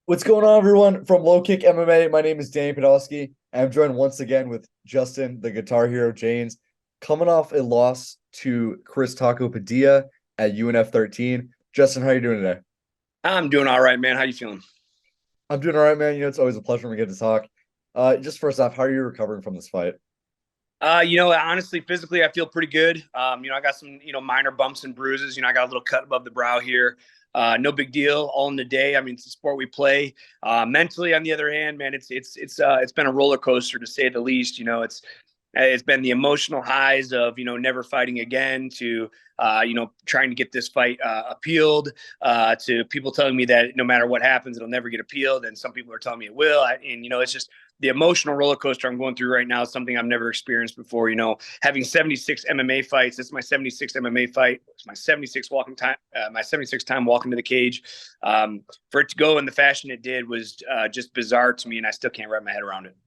What's going on, everyone? From LowKick MMA, my name is Podolsky. I'm joined once again with Justin, the guitar hero, Jaynes, coming off a loss to Chris Padilla at UNF 13. Justin, how are you doing today? I'm doing all right, man. How you feeling? I'm doing all right, man. It's always a pleasure when we get to talk. Just first off, how are you recovering from this fight? Honestly, physically, I feel pretty good. I got some, minor bumps and bruises. I got a little cut above the brow here. No big deal. All in the day. I mean, it's a sport we play. Mentally, on the other hand, man, it's been a roller coaster to say the least. It's been the emotional highs of never fighting again to trying to get this fight appealed, to people telling me that no matter what happens it'll never get appealed, and some people are telling me it will. It's just the emotional roller coaster I'm going through right now is something I've never experienced before. Having 76 MMA fights, this is my 76th MMA fight. It's my 76th walking time, my 76th time walking to the cage. For it to go in the fashion it did was just bizarre to me, and I still can't wrap my head around it.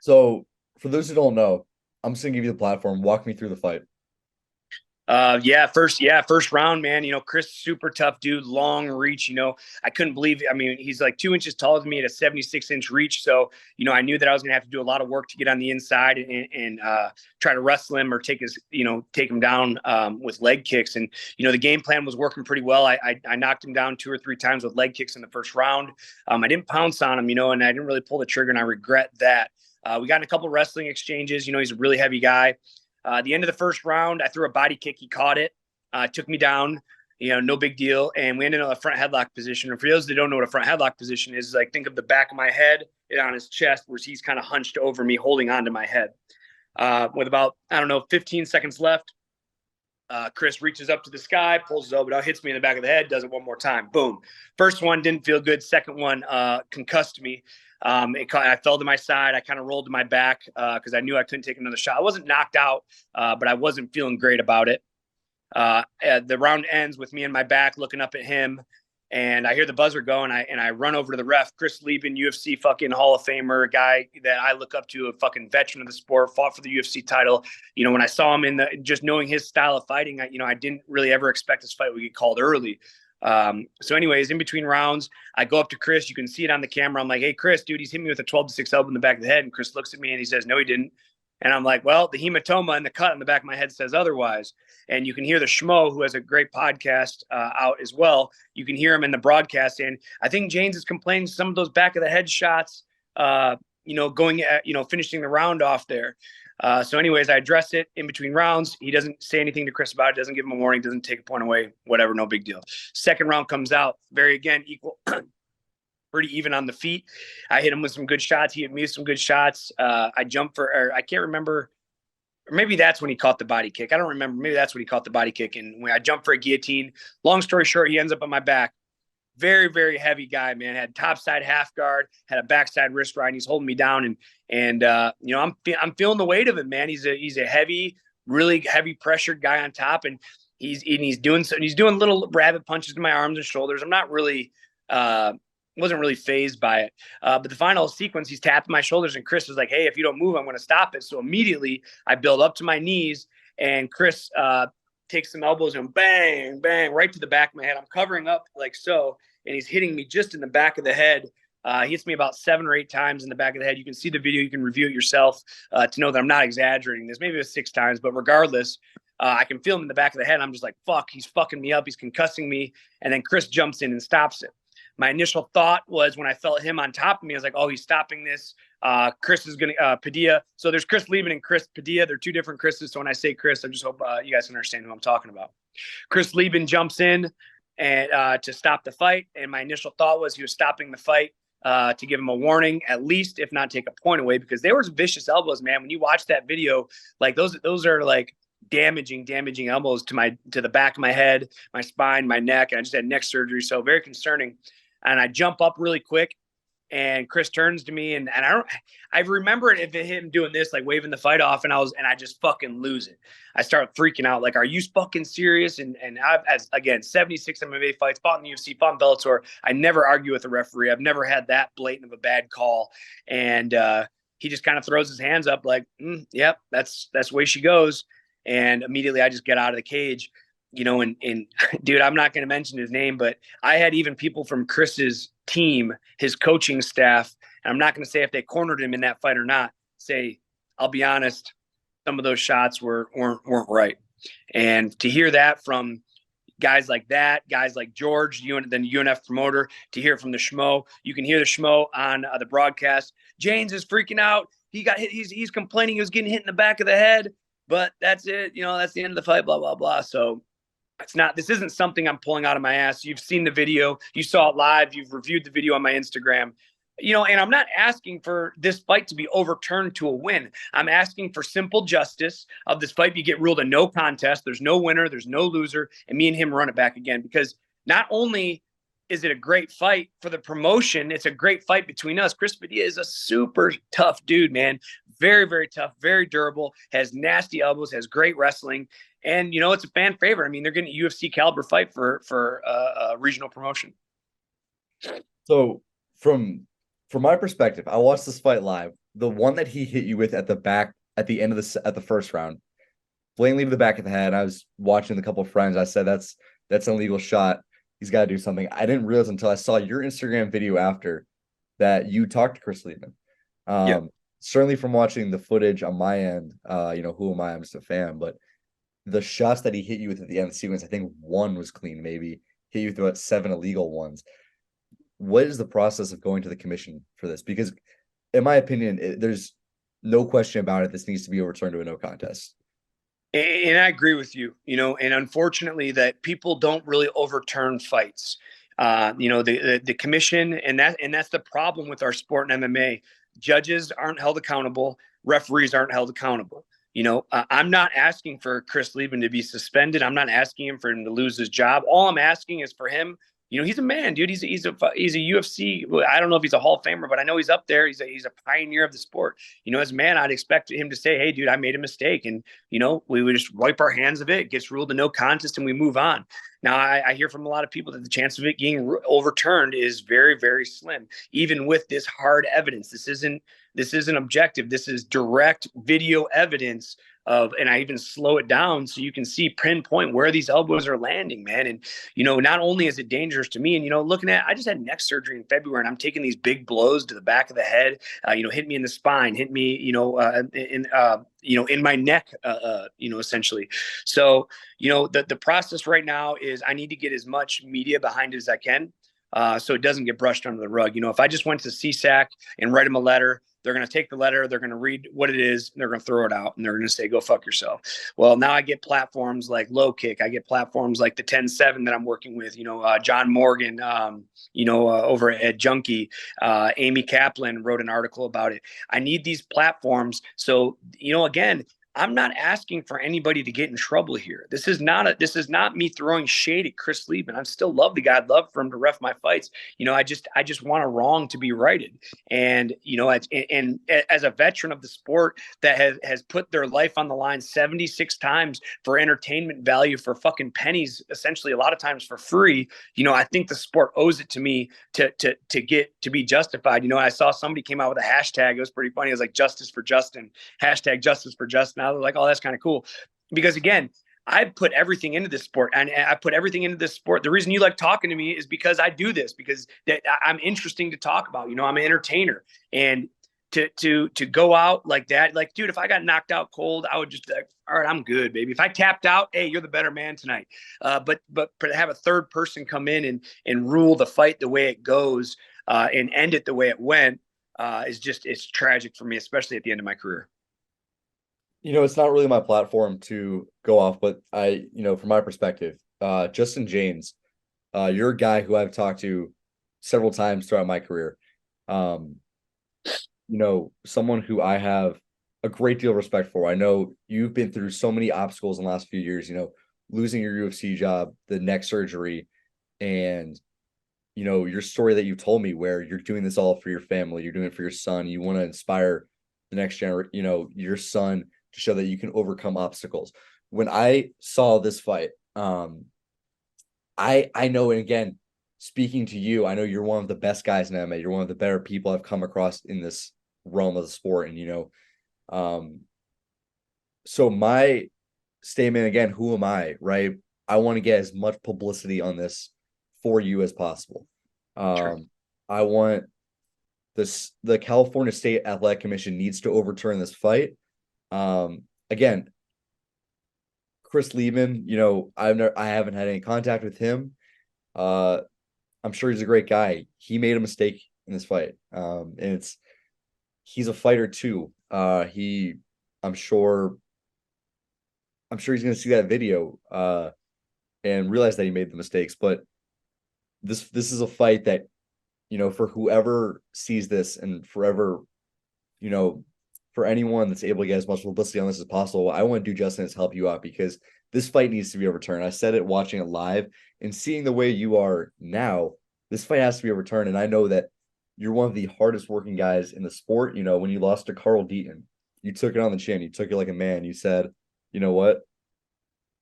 So, for those who don't know, I'm just gonna give you the platform. Walk me through the fight. First round, man. Chris, super tough dude, long reach. I couldn't believe it. I mean, he's like 2 inches taller than me at a 76-inch reach. So, I knew that I was gonna have to do a lot of work to get on the inside and try to wrestle him or take him down with leg kicks. And the game plan was working pretty well. I knocked him down 2 or 3 times with leg kicks in the first round. I didn't pounce on him, and I didn't really pull the trigger, and I regret that. We got in a couple wrestling exchanges. He's a really heavy guy. The end of the first round, I threw a body kick. He caught it, took me down, no big deal. And we ended up in a front headlock position. And for those that don't know what a front headlock position is, like think of the back of my head and on his chest where he's kind of hunched over me, holding onto my head. With about, 15 seconds left, Chris reaches up to the sky, pulls his elbow out, hits me in the back of the head, does it one more time. Boom. First one didn't feel good. Second one concussed me. I fell to my side. I kind of rolled to my back because I knew I couldn't take another shot. I wasn't knocked out, but I wasn't feeling great about it. The round ends with me in my back looking up at him, and I hear the buzzer go, and I run over to the ref, Chris Lieben, UFC fucking Hall of Famer, a guy that I look up to, a fucking veteran of the sport, fought for the UFC title. When I saw him just knowing his style of fighting, I didn't really ever expect this fight would get called early. So anyways, in between rounds, I go up to Chris. You can see it on the camera. I'm like, hey, Chris, dude, he's hit me with a 12-6 elbow in the back of the head. And Chris looks at me and he says, no, he didn't. And I'm like, well, the hematoma and the cut in the back of my head says otherwise. And you can hear the Schmo, who has a great podcast out as well. You can hear him in the broadcast. And I think Jaynes is complaining some of those back of the head shots, going at, finishing the round off there. So anyways, I address it in between rounds. He doesn't say anything to Chris about it, doesn't give him a warning, doesn't take a point away, whatever, no big deal. Second round comes out, equal, pretty even on the feet. I hit him with some good shots. He hit me with some good shots. I jumped I can't remember, or maybe that's when he caught the body kick. I don't remember. Maybe that's when he caught the body kick. And when I jumped for a guillotine, long story short, he ends up on my back. Very, very heavy guy, man. Had topside half guard, had a backside wrist ride. And he's holding me down, and I'm feeling the weight of it, man. He's a heavy, really heavy pressured guy on top, and he's doing little rabbit punches to my arms and shoulders. I'm not really wasn't really phased by it. But the final sequence, he's tapping my shoulders, and Chris was like, hey, if you don't move, I'm going to stop it. So immediately I build up to my knees, and Chris takes some elbows and bang, bang, right to the back of my head. I'm covering up like so, and he's hitting me just in the back of the head. He hits me about 7 or 8 times in the back of the head. You can see the video. You can review it yourself to know that I'm not exaggerating this. Maybe it was 6 times, but regardless, I can feel him in the back of the head. I'm just like, fuck, he's fucking me up. He's concussing me. And then Chris jumps in and stops it. My initial thought was when I felt him on top of me, I was like, oh, he's stopping this. Chris is going to Padilla. So there's Chris Lieben and Chris Padilla. They're 2 different Chris's. So when I say Chris, I just hope you guys understand who I'm talking about. Chris Lieben jumps in and to stop the fight. And my initial thought was he was stopping the fight to give him a warning, at least, if not take a point away, because they were vicious elbows, man. When you watch that video, like those are like damaging elbows to the back of my head, my spine, my neck. And I just had neck surgery. So very concerning. And I jump up really quick, and Chris turns to me, and I remember it him doing this, like waving the fight off, and I just fucking lose it. I start freaking out, like, are you fucking serious? And again, 76 MMA fights, fought in the UFC, fought in Bellator. I never argue with a referee. I've never had that blatant of a bad call. And he just kind of throws his hands up, like, yep, that's the way she goes. And immediately I just get out of the cage. and dude, I'm not going to mention his name, but I had even people from Chris's team, his coaching staff, and I'm not going to say if they cornered him in that fight or not, say, I'll be honest, some of those shots weren't right. And to hear that from guys like that, guys like George, then UNF promoter, to hear from the Schmo, you can hear the Schmo on the broadcast. Jaynes is freaking out. He got hit. He's complaining he was getting hit in the back of the head, but that's it. That's the end of the fight, blah, blah, blah. So this isn't something I'm pulling out of my ass. You've seen the video, you saw it live, you've reviewed the video on my Instagram. And I'm not asking for this fight to be overturned to a win. I'm asking for simple justice of this fight. You get ruled a no contest. There's no winner. There's no loser. And me and him run it back again, because not only is it a great fight for the promotion, it's a great fight between us. Chris Padilla is a super tough dude, man. Very, very tough, very durable, has nasty elbows, has great wrestling. And, it's a fan favorite. I mean, they're getting a UFC caliber fight for a regional promotion. So from my perspective, I watched this fight live. The one that he hit you with at the back at the end of the first round, blatantly to the back of the head. I was watching with a couple of friends. I said that's an illegal shot. He's got to do something. I didn't realize until I saw your Instagram video after that you talked to Chris Liebman. Certainly from watching the footage on my end, who am I? I'm just a fan, but the shots that he hit you with at the end of the sequence, I think one was clean, maybe hit you with about 7 illegal ones. What is the process of going to the commission for this? Because in my opinion, there's no question about it. This needs to be overturned to a no contest. And I agree with you, and unfortunately that people don't really overturn fights. The commission, and that's the problem with our sport in MMA. Judges aren't held accountable. Referees aren't held accountable. I'm not asking for Chris Liebman to be suspended. I'm not asking him for him to lose his job. All I'm asking is for him. He's a man, dude. He's a UFC. I don't know if he's a Hall of Famer, but I know he's up there. He's a pioneer of the sport. As a man, I'd expect him to say, "Hey, dude, I made a mistake," and we would just wipe our hands of it. It gets ruled a no contest, and we move on. Now, I hear from a lot of people that the chance of it getting overturned is very, very slim, even with this hard evidence. This isn't objective. This is direct video evidence and I even slow it down so you can see pinpoint where these elbows are landing, man. And, not only is it dangerous to me, and, I just had neck surgery in February, and I'm taking these big blows to the back of the head, hit me in the spine, hit me, in my neck, essentially. So, the process right now is I need to get as much media behind it as I can. So it doesn't get brushed under the rug. If I just went to CSAC and write them a letter, they're going to take the letter, they're going to read what it is, and they're going to throw it out, and they're going to say, go fuck yourself. Well, now I get platforms like LowKick. I get platforms like the 10-7 that I'm working with, John Morgan, over at Junkie. Amy Kaplan wrote an article about it. I need these platforms. So, again, I'm not asking for anybody to get in trouble here. This is not me throwing shade at Chris Liebman. I still love the guy. I'd love for him to ref my fights. I just want a wrong to be righted. And, and as a veteran of the sport that has put their life on the line 76 times for entertainment value, for fucking pennies, essentially a lot of times for free, I think the sport owes it to me to be justified. I saw somebody came out with a hashtag. It was pretty funny. It was like justice for Justin, hashtag justice for Justin. I was like, oh, that's kind of cool. Because again, I put everything into this sport, and I put everything into this sport. The reason you like talking to me is because I do this, because I'm interesting to talk about. I'm an entertainer, and to go out like that, like, dude, if I got knocked out cold, I would just be like, all right, I'm good, baby. If I tapped out, hey, you're the better man tonight. But to have a third person come in and rule the fight the way it goes, and end it the way it went, it's tragic for me, especially at the end of my career. It's not really my platform to go off, but from my perspective, Justin Jaynes, you're a guy who I've talked to several times throughout my career. Someone who I have a great deal of respect for. I know you've been through so many obstacles in the last few years, losing your UFC job, the neck surgery, and, your story that you told me where you're doing this all for your family. You're doing it for your son. You want to inspire the next generation, your son, to show that you can overcome obstacles. When I saw this fight, I know, and again, speaking to you, I know you're one of the best guys in MMA. You're one of the better people I've come across in this realm of the sport. And, so my statement again, who am I, right? I want to get as much publicity on this for you as possible. Sure. I want the California State Athletic Commission needs to overturn this fight. Again, Chris Lieben, I haven't had any contact with him. Uh, I'm sure he's a great guy. He made a mistake in this fight. And he's a fighter too. I'm sure he's gonna see that video and realize that he made the mistakes. But this is a fight that, for whoever sees this and forever, you know, for anyone that's able to get as much publicity on this as possible, I want to do Justin to help you out because this fight needs to be overturned. I said it watching it live and seeing the way you are now, this fight has to be overturned. And I know that you're one of the hardest working guys in the sport. When you lost to Carl Deaton, you took it on the chin. You took it like a man. You said, you know what?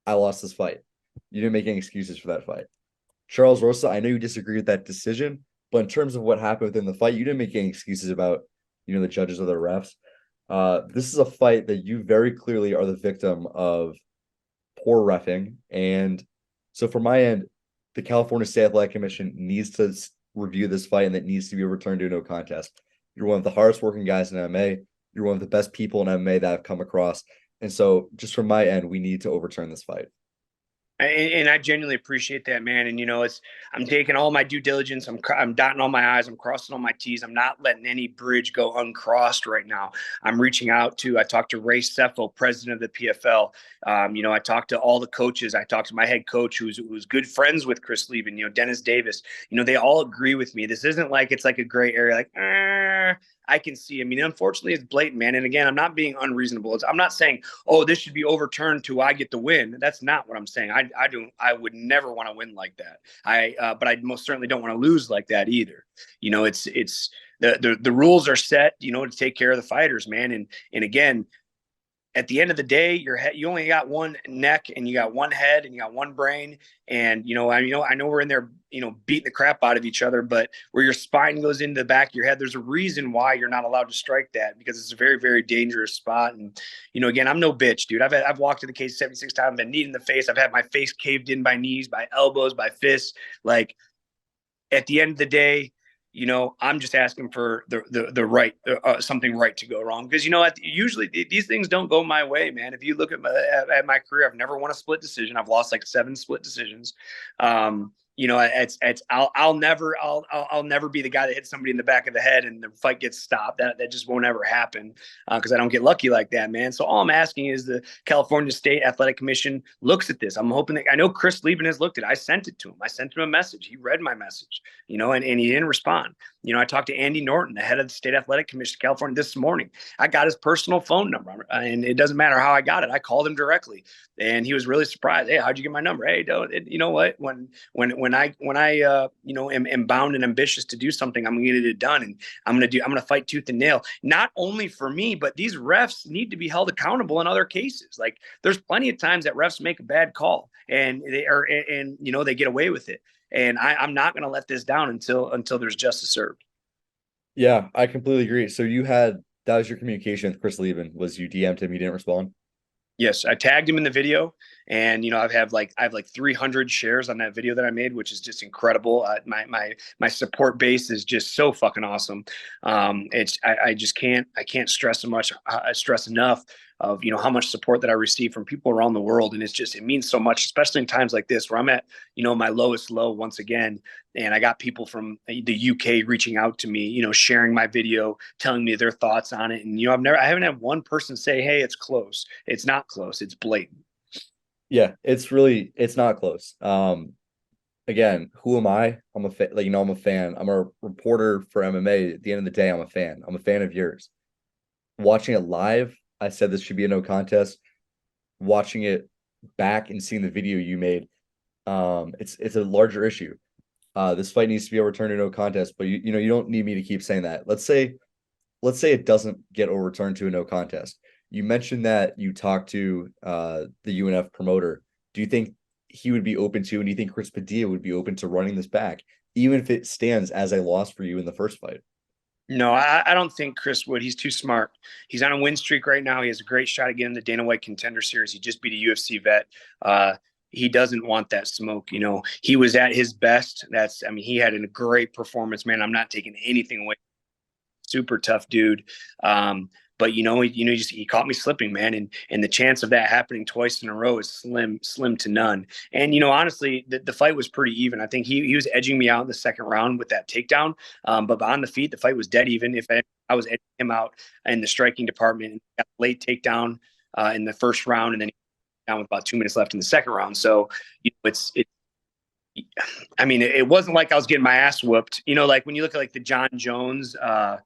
I lost this fight. You didn't make any excuses for that fight. Charles Rosa, I know you disagree with that decision, but in terms of what happened within the fight, you didn't make any excuses about, the judges or the refs. This is a fight that you very clearly are the victim of poor reffing. And so from my end, the California State Athletic Commission needs to review this fight and that needs to be returned to a no contest. You're one of the hardest working guys in MMA. You're one of the best people in MMA that I've come across. And so just from my end, we need to overturn this fight. And I genuinely appreciate that, man. And I'm taking all my due diligence. I'm dotting all my I's. I'm crossing all my T's. I'm not letting any bridge go uncrossed right now. I'm reaching out to. I talked to Ray Seffo, president of the PFL. I talked to all the coaches. I talked to my head coach, who's good friends with Chris Lieben. Dennis Davis. They all agree with me. This isn't like it's like a gray area. Like, I can see. I mean, unfortunately, it's blatant, man. And again, I'm not being unreasonable. I'm not saying, oh, this should be overturned till I get the win. That's not what I'm saying. I would never want to win like that. But I most certainly don't want to lose like that either. It's the rules are set, to take care of the fighters, man. And again, at the end of the day, you only got one neck and you got one head and you got one brain. And, I know we're in there, beating the crap out of each other, but where your spine goes into the back of your head, there's a reason why you're not allowed to strike that, because it's a very, very dangerous spot. And, again, I'm no bitch, dude. I've walked in the cage 76 times, been kneed in the face. I've had my face caved in by knees, by elbows, by fists. Like, at the end of the day, I'm just asking for the right, something right to go wrong. Because, usually these things don't go my way, man. If you look at my career, I've never won a split decision. I've lost like 7 split decisions. I'll never be the guy that hits somebody in the back of the head and the fight gets stopped. That just won't ever happen, because I don't get lucky like that, man. So all I'm asking is the California State Athletic Commission looks at this. I'm hoping that, I know Chris Lieben has looked at it. I sent it to him. I sent him a message. He read my message, and he didn't respond. I talked to Andy Norton, the head of the State Athletic Commission of California, this morning. I got his personal phone number, and it doesn't matter how I got it. I called him directly, and he was really surprised. Hey, how'd you get my number? Hey, you know what? When I am bound and ambitious to do something, I'm going to get it done, and I'm going to fight tooth and nail. Not only for me, but these refs need to be held accountable in other cases. Like, there's plenty of times that refs make a bad call and they get away with it. And I'm not going to let this down until there's justice served. Yeah, I completely agree. So that was your communication with Chris Lieben, was you DM'd him, he didn't respond? Yes, I tagged him in the video, and I have like 300 shares on that video that I made, which is just incredible. My support base is just so fucking awesome. I can't stress enough of how much support that I receive from people around the world, and it means so much, especially in times like this where I'm at my lowest low once again, and I got people from the UK reaching out to me, sharing my video, telling me their thoughts on it, and I haven't had one person say, "Hey, it's close." It's not close. It's blatant. Yeah, it's not close. Again, who am I? I'm a I'm a fan. I'm a reporter for MMA. At the end of the day, I'm a fan. I'm a fan of yours. Watching it live, I said this should be a no contest. Watching it back and seeing the video you made, it's a larger issue. This fight needs to be overturned to no contest, but you don't need me to keep saying that. Let's say it doesn't get overturned to a no contest. You mentioned that you talked to the UNF promoter. Do you think he would be open to, and do you think Chris Padilla would be open to running this back, even if it stands as a loss for you in the first fight? No, I don't think Chris would. He's too smart. He's on a win streak right now. He has a great shot at getting the Dana White Contender Series. He just beat a UFC vet. he doesn't want that smoke. He was at his best. He had a great performance, man. I'm not taking anything away. Super tough dude. But he caught me slipping, man, and the chance of that happening twice in a row is slim to none. And honestly, the fight was pretty even. I think he was edging me out in the second round with that takedown. But on the feet, the fight was dead even. If I was edging him out in the striking department, got a late takedown in the first round, and then he down with about 2 minutes left in the second round. So it wasn't like I was getting my ass whooped. Like when you look at like the John Jones, Matt,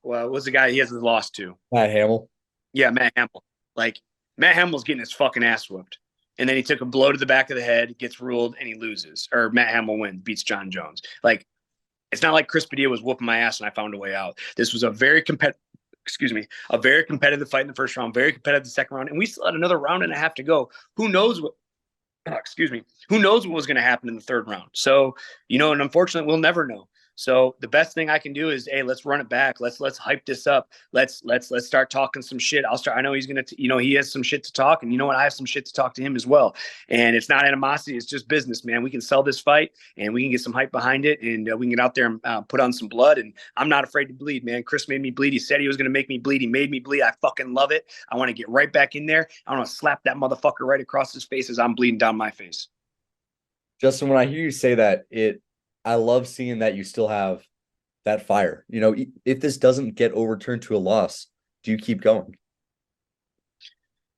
what's the guy he hasn't lost to? Matt Hamill. Yeah, Matt Hamill. Like Matt Hamill's getting his fucking ass whooped. And then he took a blow to the back of the head, gets ruled, and he loses. Or Matt Hamill wins, beats John Jones. Like, it's not like Chris Padilla was whooping my ass and I found a way out. This was a very competitive fight in the first round, very competitive the second round, and we still had another round and a half to go. Who knows what was going to happen in the third round? So, and unfortunately, we'll never know. So the best thing I can do is, hey, let's run it back. Let's hype this up. Let's start talking some shit. I know he's gonna, he has some shit to talk, and you know what? I have some shit to talk to him as well. And it's not animosity; it's just business, man. We can sell this fight, and we can get some hype behind it, and we can get out there and put on some blood. And I'm not afraid to bleed, man. Chris made me bleed. He said he was gonna make me bleed. He made me bleed. I fucking love it. I want to get right back in there. I want to slap that motherfucker right across his face as I'm bleeding down my face. Justin, when I hear you say that, I love seeing that you still have that fire. If this doesn't get overturned to a loss, do you keep going?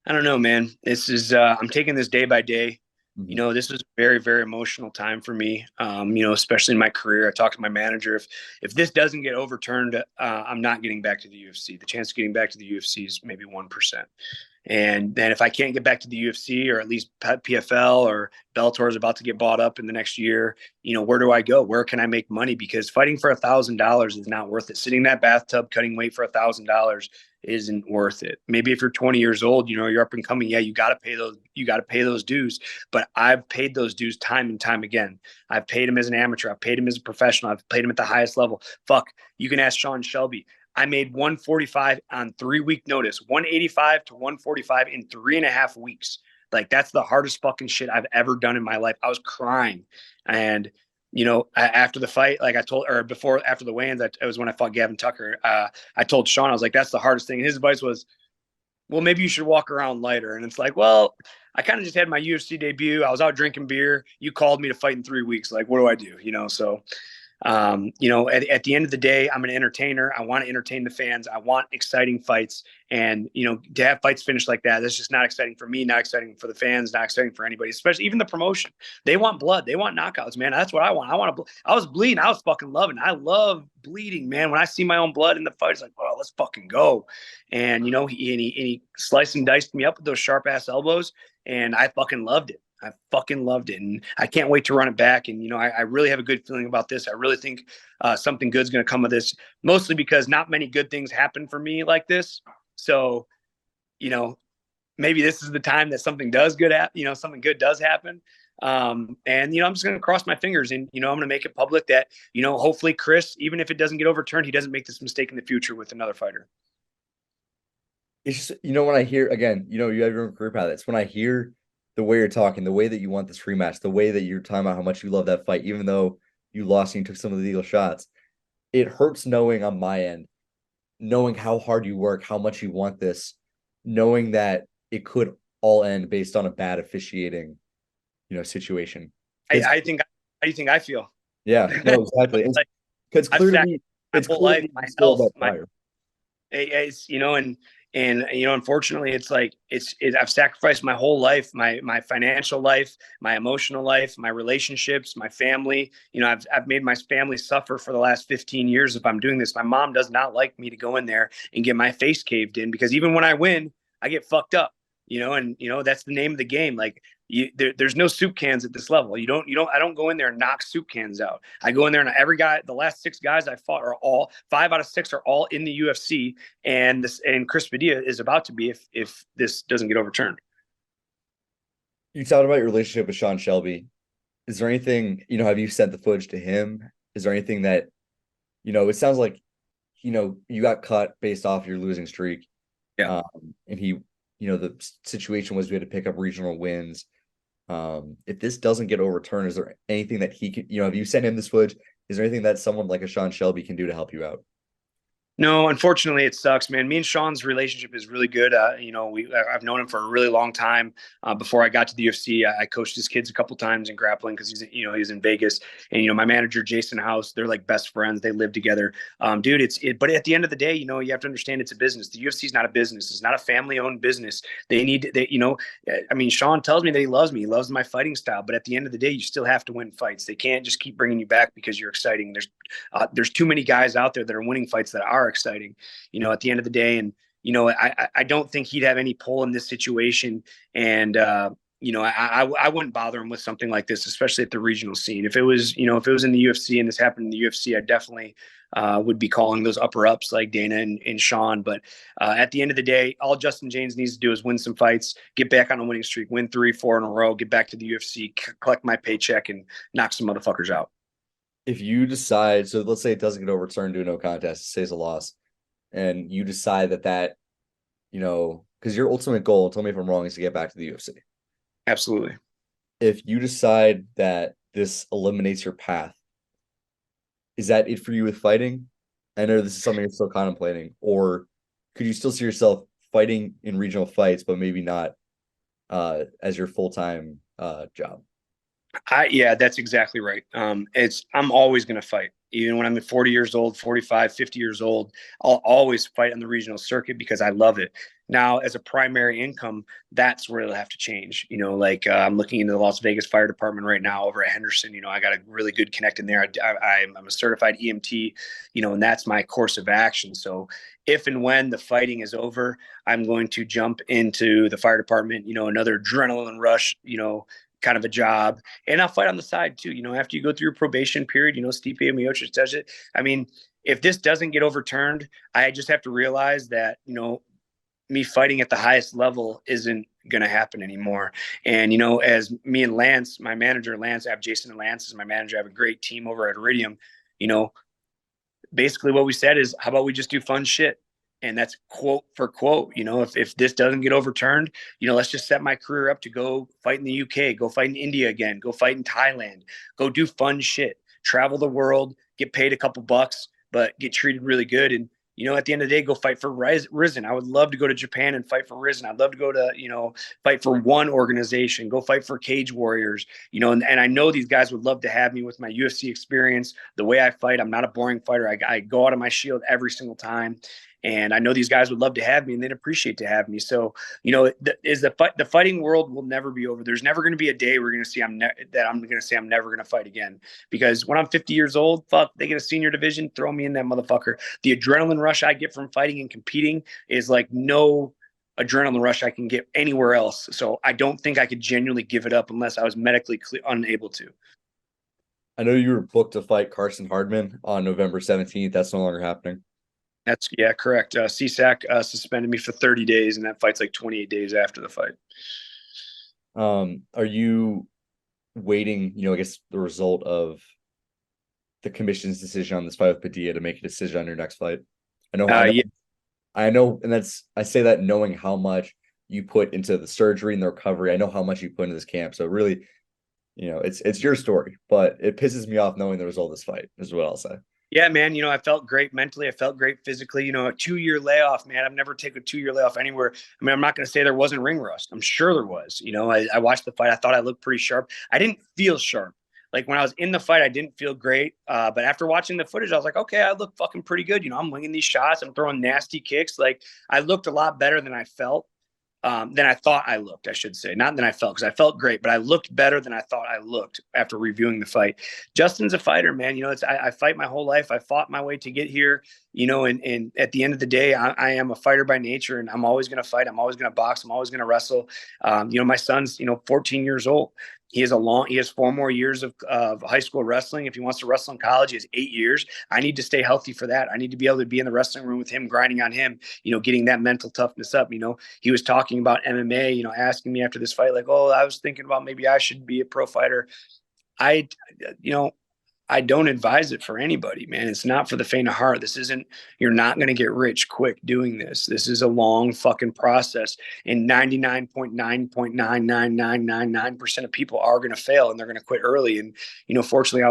I don't know, man. This is I'm taking this day by day. Mm-hmm. This was a very, very emotional time for me. Especially in my career. I talked to my manager. If this doesn't get overturned, I'm not getting back to the UFC. The chance of getting back to the UFC is maybe 1%. And then if I can't get back to the UFC, or at least PFL or Bellator is about to get bought up in the next year, where do I go? Where can I make money? Because fighting for $1,000 is not worth it. Sitting in that bathtub cutting weight for $1,000 isn't worth it. Maybe if you're 20 years old, you're up and coming. Yeah, you got to pay those dues. But I've paid those dues time and time again. I've paid him as an amateur. I've paid him as a professional. I've paid him at the highest level. Fuck, you can ask Sean Shelby. I made 145 on 3-week notice, 185 to 145 in 3.5 weeks. Like, that's the hardest fucking shit I've ever done in my life. I was crying. And, after the fight, like after the weigh-ins, it was when I fought Gavin Tucker. I told Sean, I was like, that's the hardest thing. And his advice was, well, maybe you should walk around lighter. And it's like, well, I kind of just had my UFC debut. I was out drinking beer. You called me to fight in 3 weeks. Like, what do I do? So at the end of the day, I'm an entertainer. I want to entertain the fans. I want exciting fights. And, to have fights finish like that's just not exciting for me, not exciting for the fans, not exciting for anybody, especially even the promotion. They want blood. They want knockouts, man. That's what I want. I was bleeding. I was fucking loving it. I love bleeding, man. When I see my own blood in the fight, it's like, well, let's fucking go. And, he sliced and diced me up with those sharp ass elbows, and I fucking loved it. I fucking loved it, and I can't wait to run it back. And, I really have a good feeling about this. I really think something good's going to come of this, mostly because not many good things happen for me like this. So, maybe this is the time that something something good does happen. And, I'm just going to cross my fingers, and, I'm going to make it public that, hopefully Chris, even if it doesn't get overturned, he doesn't make this mistake in the future with another fighter. It's just, when I hear, again, you have your own career path. It's when I hear the way you're talking, the way that you want this rematch, the way that you're talking about how much you love that fight, even though you lost and you took some of the legal shots, it hurts knowing on my end, knowing how hard you work, how much you want this, knowing that it could all end based on a bad officiating, situation. How do you think I feel? Yeah, no, exactly. Because clearly, it's my whole life, my health, fire. And unfortunately, it's like I've sacrificed my whole life, my financial life, my emotional life, my relationships, my family. I've made my family suffer for the last 15 years if I'm doing this. My mom does not like me to go in there and get my face caved in, because even when I win, I get fucked up. And that's the name of the game. Like, there's no soup cans at this level. I don't go in there and knock soup cans out. I go in there, and the last 6 guys I fought are all 5 out of 6 are all in the UFC. And Chris Padilla is about to be, if this doesn't get overturned. You talked about your relationship with Sean Shelby. Is there anything, have you sent the footage to him? Is there anything that, it sounds like, you got cut based off your losing streak. Yeah. And he the situation was we had to pick up regional wins. If this doesn't get overturned, is there anything that he can, if you send him this footage, is there anything that someone like a Sean Shelby can do to help you out? No, unfortunately, it sucks, man. Me and Sean's relationship is really good. I've known him for a really long time. Before I got to the UFC, I coached his kids a couple times in grappling because he's in Vegas, and my manager Jason House, they're like best friends. They live together, dude. But at the end of the day, you have to understand it's a business. The UFC is not a business. It's not a family-owned business. I mean, Sean tells me that he loves me. He loves my fighting style, but at the end of the day, you still have to win fights. They can't just keep bringing you back because you're exciting. There's too many guys out there that are winning fights that are exciting, at the end of the day. And, I don't think he'd have any pull in this situation. And, I wouldn't bother him with something like this, especially at the regional scene. If it was in the UFC and this happened in the UFC, I definitely would be calling those upper ups like Dana and Sean. But at the end of the day, all Justin Jaynes needs to do is win some fights, get back on a winning streak, win 3-4 in a row, get back to the UFC, collect my paycheck, and knock some motherfuckers out. If you decide, so let's say it doesn't get overturned to a no contest, it stays a loss, and you decide that, because your ultimate goal, tell me if I'm wrong, is to get back to the UFC. Absolutely. If you decide that this eliminates your path, is that it for you with fighting? I know this is something you're still contemplating, or could you still see yourself fighting in regional fights, but maybe not as your full-time job? Yeah, that's exactly right. I'm always going to fight. Even when I'm 40 years old, 45, 50 years old, I'll always fight on the regional circuit because I love it. Now, as a primary income, that's where it'll have to change. I'm looking into the Las Vegas Fire Department right now over at Henderson. I got a really good connect in there. I'm a certified EMT, and that's my course of action. So if and when the fighting is over, I'm going to jump into the fire department, another adrenaline rush, kind of a job, and I'll fight on the side too. After you go through your probation period, Stipe Miocic does it. I mean, if this doesn't get overturned, I just have to realize that, me fighting at the highest level isn't going to happen anymore. And, as me and Lance, my manager, Lance, I have Jason and Lance as my manager. I have a great team over at Iridium. Basically what we said is, how about we just do fun shit? And that's quote for quote. If this doesn't get overturned, let's just set my career up to go fight in the UK, go fight in India again, go fight in Thailand, go do fun shit, travel the world, get paid a couple bucks, but get treated really good. And, at the end of the day, go fight for Risen. I would love to go to Japan and fight for Risen. I'd love to go to, fight for one organization, go fight for Cage Warriors, and I know these guys would love to have me with my UFC experience, the way I fight. I'm not a boring fighter. I go out of my shield every single time. And I know these guys would love to have me, and they'd appreciate to have me. So, the fighting world will never be over. There's never going to be a day we're going to see I'm going to say I'm never going to fight again. Because when I'm 50 years old, they get a senior division, throw me in that motherfucker. The adrenaline rush I get from fighting and competing is like no adrenaline rush I can get anywhere else. So I don't think I could genuinely give it up unless I was medically unable to. I know you were booked to fight Carson Hardman on November 17th. That's no longer happening. Yeah, correct. CSAC suspended me for 30 days, and that fight's like 28 days after the fight. Are you waiting, I guess, the result of the commission's decision on this fight with Padilla to make a decision on your next fight? Yeah. I know, and I say that knowing how much you put into the surgery and the recovery. I know how much you put into this camp. So really, it's your story, but it pisses me off knowing the result of this fight, is what I'll say. Yeah, man. I felt great mentally. I felt great physically. A 2-year layoff, man. I've never taken a 2-year layoff anywhere. I mean, I'm not going to say there wasn't ring rust. I'm sure there was. I watched the fight. I thought I looked pretty sharp. I didn't feel sharp. Like when I was in the fight, I didn't feel great. But after watching the footage, I was like, okay, I look fucking pretty good. I'm winging these shots. I'm throwing nasty kicks. Like I looked a lot better than I felt. Than I thought I looked, I should say. Not than I felt, because I felt great, but I looked better than I thought I looked after reviewing the fight. Justin's a fighter, man. I fight my whole life. I fought my way to get here, and at the end of the day, I am a fighter by nature, and I'm always going to fight. I'm always going to box. I'm always going to wrestle. My son's, 14 years old. He has 4 more years of high school wrestling. If he wants to wrestle in college, he has 8 years. I need to stay healthy for that. I need to be able to be in the wrestling room with him, grinding on him, getting that mental toughness up. He was talking about MMA, asking me after this fight, like, oh, I was thinking about maybe I should be a pro fighter. I I don't advise it for anybody, man. It's not for the faint of heart. You're not going to get rich quick doing this. This is a long fucking process. And 99.9.99999% of people are going to fail and they're going to quit early. And, fortunately I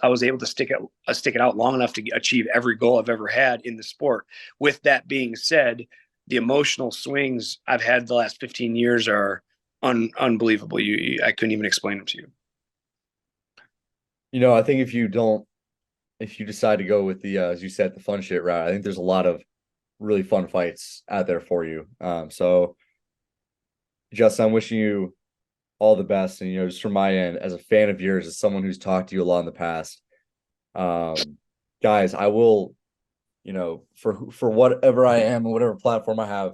was able to stick it out long enough to achieve every goal I've ever had in the sport. With that being said, the emotional swings I've had the last 15 years are unbelievable. I couldn't even explain them to you. I think if you decide to go with the, as you said, the fun shit route, I think there's a lot of really fun fights out there for you. So Justin, I'm wishing you all the best. And, just from my end, as a fan of yours, as someone who's talked to you a lot in the past, guys, I will, for whatever I am and whatever platform I have,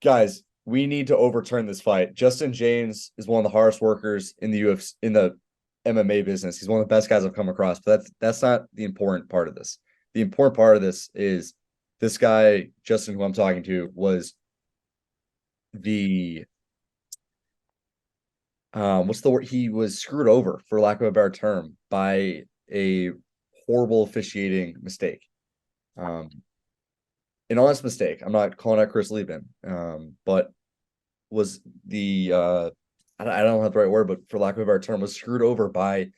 guys, we need to overturn this fight. Justin Jaynes is one of the hardest workers in the UFC, in the MMA business. He's one of the best guys I've come across, but that's not the important part of this. The important part of this is this guy, Justin, who I'm talking to, was the what's the word? He was screwed over, for lack of a better term, by a horrible officiating mistake. An honest mistake. I'm not calling out Chris Lieben, but was the I don't have the right word, but for lack of a better term, was screwed over by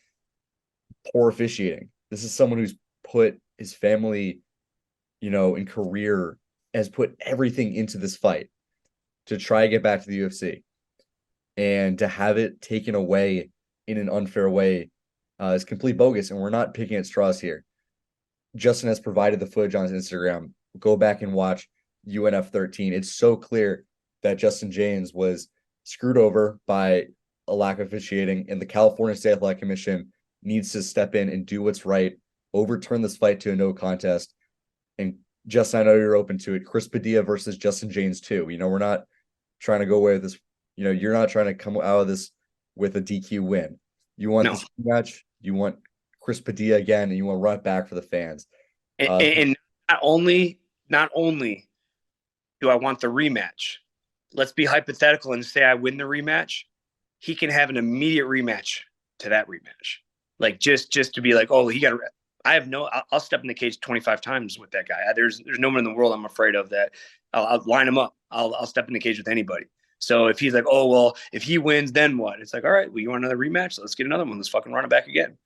poor officiating. This is someone who's put his family, in career, has put everything into this fight to try to get back to the UFC, and to have it taken away in an unfair way is complete bogus. And we're not picking at straws here. Justin has provided the footage on his Instagram. Go back and watch UNF 13. It's so clear that Justin Jaynes was screwed over by a lack of officiating, and the California State Athletic Commission needs to step in and do what's right, overturn this fight to a no contest. And Justin, I know you're open to it. Chris Padilla versus Justin Jaynes too. We're not trying to go away with this. You're not trying to come out of this with a DQ win. You want this match. You want Chris Padilla again, and you want to run it back for the fans. And not only do I want the rematch, let's be hypothetical and say I win the rematch. He can have an immediate rematch to that rematch. Like just to be like, oh, I'll step in the cage 25 times with that guy. There's no one in the world I'm afraid of that. I'll line him up. I'll step in the cage with anybody. So if he's like, oh, well, if he wins, then what? It's like, all right, well, you want another rematch? Let's get another one. Let's fucking run it back again.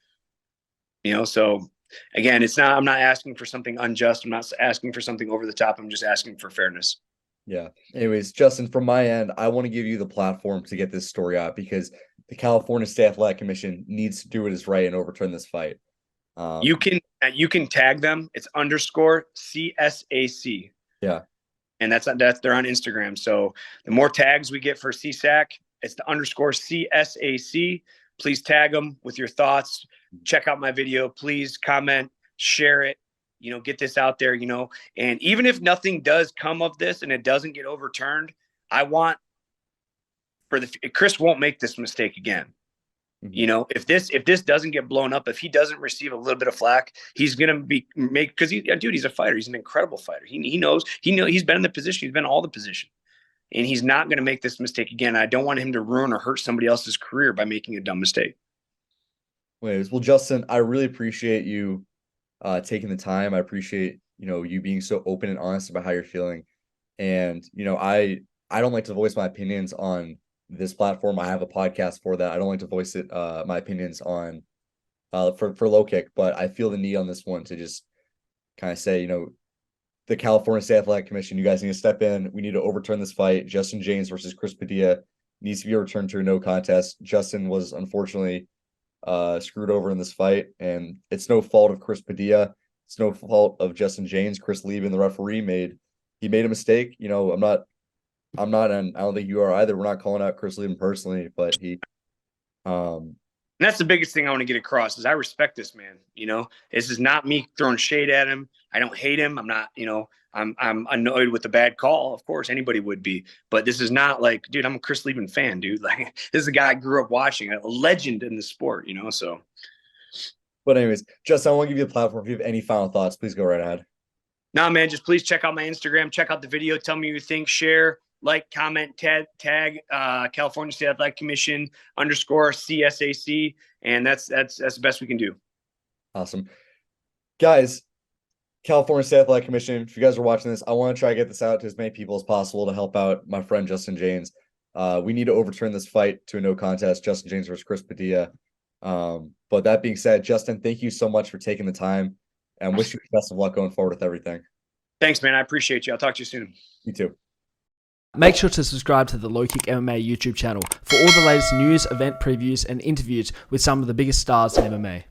So again, I'm not asking for something unjust. I'm not asking for something over the top. I'm just asking for fairness. Yeah. Anyways, Justin, from my end, I want to give you the platform to get this story out, because the California State Athletic Commission needs to do what is right and overturn this fight. You can tag them. It's _CSAC. Yeah. And they're on Instagram. So the more tags we get for CSAC, it's the _CSAC. Please tag them with your thoughts. Check out my video. Please comment, share it, get this out there, and even if nothing does come of this and it doesn't get overturned, I want Chris won't make this mistake again. Mm-hmm. If this doesn't get blown up, if he doesn't receive a little bit of flack, he's gonna because he's a fighter. He's an incredible fighter. He knows he's been in the position. He's been in all the position, and he's not gonna make this mistake again. I don't want him to ruin or hurt somebody else's career by making a dumb mistake. Anyways, well, Justin, I really appreciate you taking the time. I appreciate you being so open and honest about how you're feeling. And I don't like to voice my opinions on this platform. I have a podcast for that. I don't like to voice my opinions on for LowKick, but I feel the need on this one to just kind of say, the California State Athletic Commission, you guys need to step in. We need to overturn this fight. Justin Jaynes versus Chris Padilla needs to be returned to a no contest. Justin was unfortunately screwed over in this fight, and it's no fault of Chris Padilla. It's no fault of Justin Jaynes. Chris Lieben, the referee, made a mistake. I'm not, and I don't think you are either. We're not calling out Chris Lieben personally, but he. And that's the biggest thing I want to get across is I respect this man. This is not me throwing shade at him. I don't hate him. I'm not, I'm annoyed with the bad call. Of course, anybody would be, but this is not like, dude, I'm a Chris Lieben fan, dude. Like, this is a guy I grew up watching, a legend in the sport, so. But anyways, Justin, I want to give you a platform. If you have any final thoughts, please go right ahead. Nah, man, just please check out my Instagram, check out the video, tell me what you think, share, like, comment, tag California State Athletic Commission _CSAC, and that's the best we can do. Awesome. Guys, California State Athletic Commission, if you guys are watching this, I want to try to get this out to as many people as possible to help out my friend Justin Jaynes. We need to overturn this fight to a no contest, Justin Jaynes versus Chris Padilla. But that being said, Justin, thank you so much for taking the time, and wish you the best of luck going forward with everything. Thanks, man. I appreciate you. I'll talk to you soon. You too. Make sure to subscribe to the LowKick MMA YouTube channel for all the latest news, event previews, and interviews with some of the biggest stars in MMA.